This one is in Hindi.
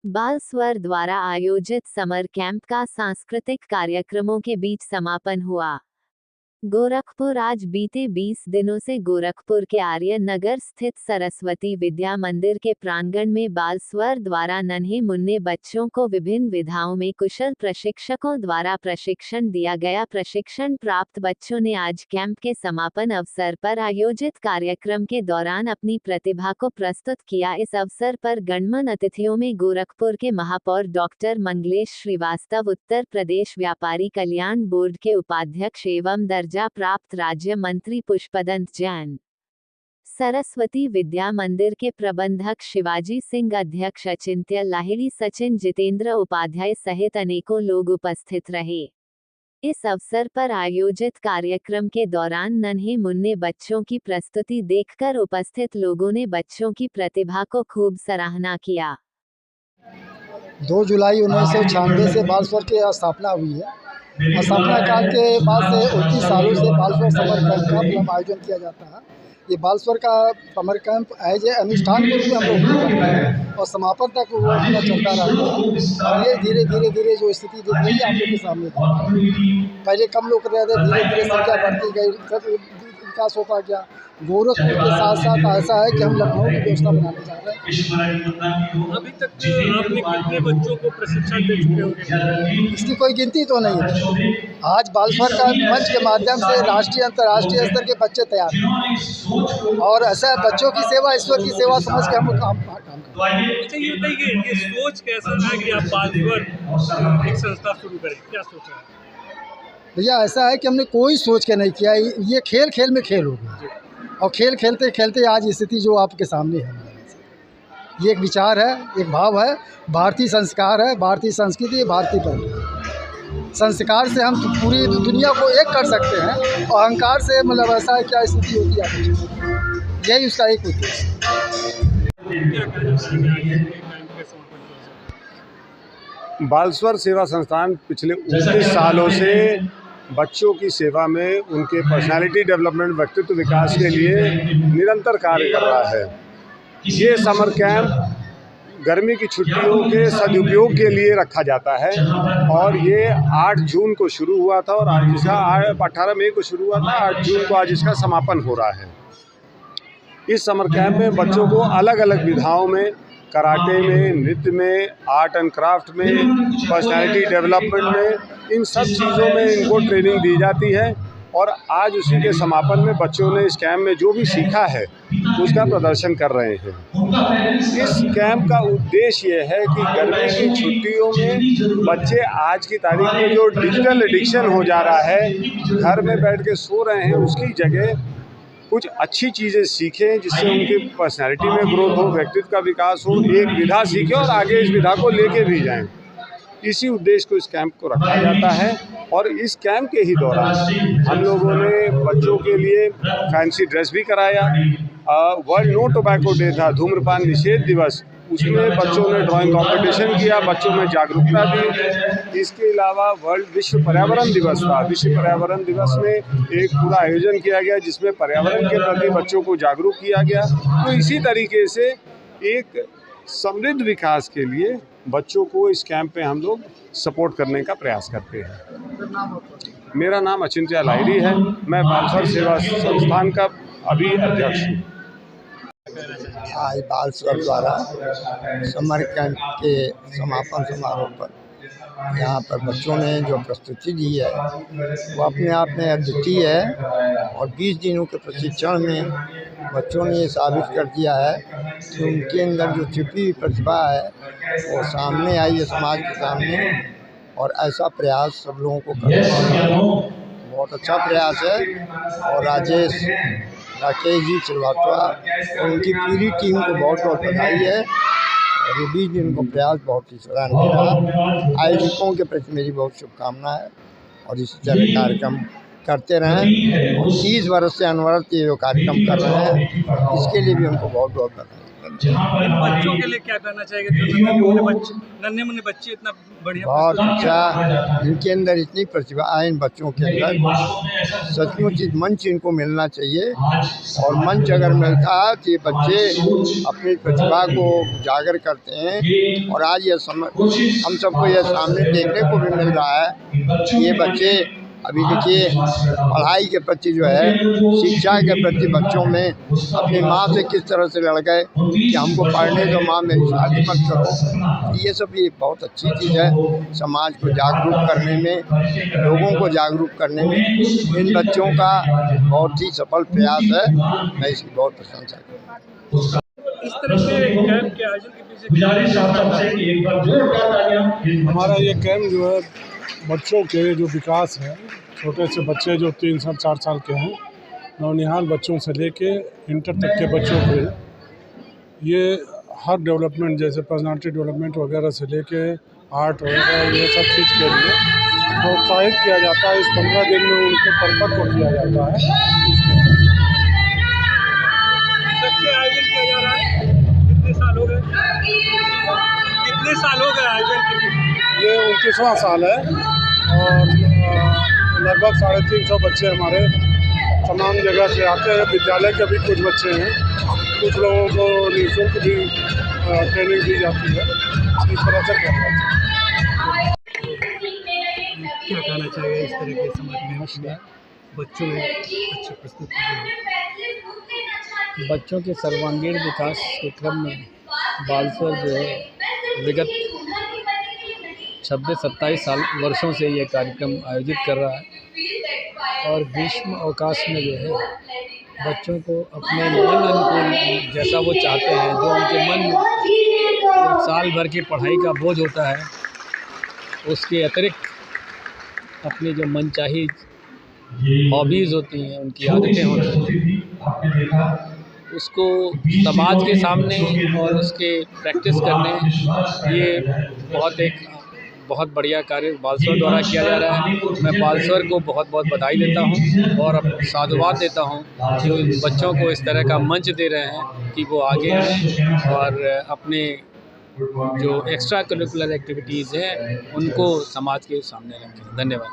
बाल स्वर द्वारा आयोजित समर कैंप का सांस्कृतिक कार्यक्रमों के बीच समापन हुआ। गोरखपुर। आज बीते 20 दिनों से गोरखपुर के आर्य नगर स्थित सरस्वती विद्या मंदिर के प्रांगण में बाल स्वर द्वारा नन्हे मुन्ने बच्चों को विभिन्न विधाओं में कुशल प्रशिक्षकों द्वारा प्रशिक्षण दिया गया। प्रशिक्षण प्राप्त बच्चों ने आज कैंप के समापन अवसर पर आयोजित कार्यक्रम के दौरान अपनी प्रतिभा को प्रस्तुत किया। इस अवसर पर गणमान्य अतिथियों में गोरखपुर के महापौर डॉक्टर मंगलेश श्रीवास्तव, उत्तर प्रदेश व्यापारी कल्याण बोर्ड के उपाध्यक्ष एवं दर्जा प्राप्त राज्य मंत्री पुष्पदंत जैन, सरस्वती विद्या मंदिर के प्रबंधक शिवाजी सिंह, अध्यक्ष अचिंत्य लाहिड़ी, सचिन जितेंद्र उपाध्याय सहित अनेकों लोग उपस्थित रहे। इस अवसर पर आयोजित कार्यक्रम के दौरान नन्हे मुन्ने बच्चों की प्रस्तुति देखकर उपस्थित लोगों ने बच्चों की प्रतिभा को खूब सराहना किया। 2 जुलाई 1996 से बाल स्वर की स्थापना हुई है। स्थापना काल के बाद से 29 सालों से बाल स्वर समर कैंप का आयोजन किया जाता है। ये बाल स्वर का समर कैंप एज ए अनुष्ठान के रूप में हम लोग करते हैं और समापन तक वो अपना चलता रहता है। और ये धीरे धीरे जो स्थिति दिख रही है आप लोग के सामने, पहले कम लोग रहे थे, धीरे धीरे संख्या बढ़ती गई, विकास होता गया। गोरखपुर के साथ साथ ऐसा है कि हम लखनऊ की व्यवस्था बनाने जा रहे हैं। अभी तक आपने कितने बच्चों को प्रशिक्षण दे चुके होंगे? इसकी कोई गिनती तो नहीं है। आज बाल स्वर का मंच के माध्यम से राष्ट्रीय अंतर्राष्ट्रीय स्तर के बच्चे तैयार हैं और ऐसा बच्चों की सेवा ईश्वर की सेवा समझ के हम काम करते हैं। अच्छा, ये बताइए ये सोच कैसे है कि आप बाल स्वर एक संस्था शुरू करें, क्या सोचा है? भैया ऐसा है कि हमने कोई सोच के नहीं किया, ये खेल खेल में खेल हो गया और खेल खेलते खेलते आज स्थिति जो आपके सामने है, ये एक विचार है, एक भाव है, भारतीय संस्कार है, भारतीय संस्कृति, भारतीय परंपरा। संस्कार से हम पूरी दुनिया को एक कर सकते हैं और अहंकार से मतलब ऐसा है क्या स्थिति होती है, यही उसका एक उद्देश्य है। बाल स्वर सेवा संस्थान पिछले 19 सालों से बच्चों की सेवा में उनके पर्सनालिटी डेवलपमेंट, व्यक्तित्व विकास के लिए निरंतर कार्य कर रहा है। ये समर कैंप गर्मी की छुट्टियों के सदुपयोग के लिए रखा जाता है और ये 8 जून को शुरू हुआ था और आज इसका 18 मई को शुरू हुआ था, 8 जून को आज इसका समापन हो रहा है। इस समर कैंप में बच्चों को अलग अलग विधाओं में, कराटे में, नृत्य में, आर्ट एंड क्राफ्ट में, पर्सनालिटी डेवलपमेंट में, इन सब चीज़ों में इनको ट्रेनिंग दी जाती है और आज उसी के समापन में बच्चों ने इस कैंप में जो भी सीखा है उसका प्रदर्शन कर रहे हैं। इस कैंप का उद्देश्य ये है कि गर्मी की छुट्टियों में बच्चे आज की तारीख में जो डिजिटल एडिक्शन हो जा रहा है, घर में बैठ के सो रहे हैं, उसकी जगह कुछ अच्छी चीज़ें सीखें जिससे उनकी पर्सनैलिटी में ग्रोथ हो, व्यक्तित्व का विकास हो, एक विधा सीखें और आगे इस विधा को लेके भी जाएं। इसी उद्देश्य को इस कैंप को रखा जाता है और इस कैंप के ही दौरान हम लोगों ने बच्चों के लिए फैंसी ड्रेस भी कराया। वर्ल्ड नो टोबैको डे था, धूम्रपान निषेध दिवस, उसमें बच्चों ने ड्राइंग कंपटीशन किया, बच्चों में जागरूकता दी। इसके अलावा वर्ल्ड विश्व पर्यावरण दिवस था। विश्व पर्यावरण दिवस में एक पूरा आयोजन किया गया जिसमें पर्यावरण के प्रति बच्चों को जागरूक किया गया। तो इसी तरीके से एक समृद्ध विकास के लिए बच्चों को इस कैंप में हम लोग सपोर्ट करने का प्रयास करते हैं। मेरा नाम अचिंत्य लाहिड़ी है, मैं बाल स्वर सेवा संस्थान का अभी अध्यक्ष हूँ। आज बाल स्वर द्वारा समर कैंप के समापन समारोह पर यहाँ पर बच्चों ने जो प्रस्तुति दी है वो अपने आप में अद्वितीय है और 20 दिनों के प्रशिक्षण में बच्चों ने ये साबित कर दिया है कि उनके अंदर जो छिपी प्रतिभा है वो सामने आई है समाज के सामने और ऐसा प्रयास सब लोगों को करना चाहिए। बहुत अच्छा प्रयास है और राकेश जी श्रीवास्तव और उनकी पूरी टीम को बहुत बहुत बधाई है और ये 20 दिन को प्रयास बहुत ही सराहनीय रहा। आयोजकों के प्रति मेरी बहुत शुभकामना है और इसी तरह कार्यक्रम करते रहें और 30 वर्ष से अनवरत ये जो कार्यक्रम कर रहे हैं इसके लिए भी उनको बहुत बहुत बधाई। करना। इन बच्चों के लिए क्या करना चाहिए जो नन्हे मुन्ने बच्चे इतना बढ़िया बहुत प्रस्तुति अच्छा, इनके अंदर इतनी प्रतिभा है इन बच्चों के अंदर, सचमुच इस मंच इनको मिलना चाहिए। और मंच अगर मिलता है तो ये बच्चे अपनी प्रतिभा को उजागर करते हैं। और आज ये हम सबको ये सामने देखने को भी मिल रहा है। ये बच्चे अभी देखिए पढ़ाई के प्रति जो है, शिक्षा के प्रति बच्चों में अपनी माँ से किस तरह से लड़ गए कि हमको पढ़ने दो माँ, मेरी शादी मत करो। ये सब ये बहुत अच्छी चीज़ है, समाज को जागरूक करने में, लोगों को जागरूक करने में इन बच्चों का बहुत ही सफल प्रयास है। मैं इसकी बहुत प्रशंसा करता हूँ। इस तरह के कैंप के आयोजन के पीछे हमारा ये कैंप जो है बच्चों के जो विकास है, छोटे से बच्चे जो 3 साल 4 साल के हैं, नौनिहाल बच्चों से लेके इंटर तक के बच्चों के ये हर डेवलपमेंट जैसे पर्सनालिटी डेवलपमेंट वगैरह से लेके आर्ट वगैरह ये सब चीज़ के लिए प्रोत्साहित किया जाता है। इस 15 दिन में उनको परिपक्व किया जाता है। आयोजन किया जा रहा है, कितने साल हो गए आयोजन के? ये 29वां साल है और लगभग 350 बच्चे हमारे तमाम जगह से आते हैं। विद्यालय के भी कुछ बच्चे हैं, कुछ लोगों को निःशुल्क भी ट्रेनिंग दी जाती है। इस तरह से करना चाहिए। क्या कहना चाहिए इस तरह के समाज में बच्चों में अच्छी प्रस्तुति? बच्चों के सर्वांगीण विकास के क्रम में बालस्वर जो है विगत 26-27 वर्षों से ये कार्यक्रम आयोजित कर रहा है। और ग्रीष्म अवकाश में जो है बच्चों को अपने मन अनुकूल जैसा वो चाहते हैं, जो उनके मन में साल भर की पढ़ाई का बोझ होता है, उसके अतिरिक्त अपनी जो मनचाही हॉबीज़ होती हैं, उनकी आदतें होती हैं, उसको समाज के सामने और उसके प्रैक्टिस करने, ये बहुत बढ़िया कार्य बालस्वर द्वारा किया जा रहा है। मैं बालस्वर को बहुत बहुत बधाई देता हूँ और साधुवाद देता हूँ जो बच्चों को इस तरह का मंच दे रहे हैं कि वो आगे आएँ और अपने जो एक्स्ट्रा करिकुलर एक्टिविटीज़ हैं उनको समाज के सामने रखें। धन्यवाद।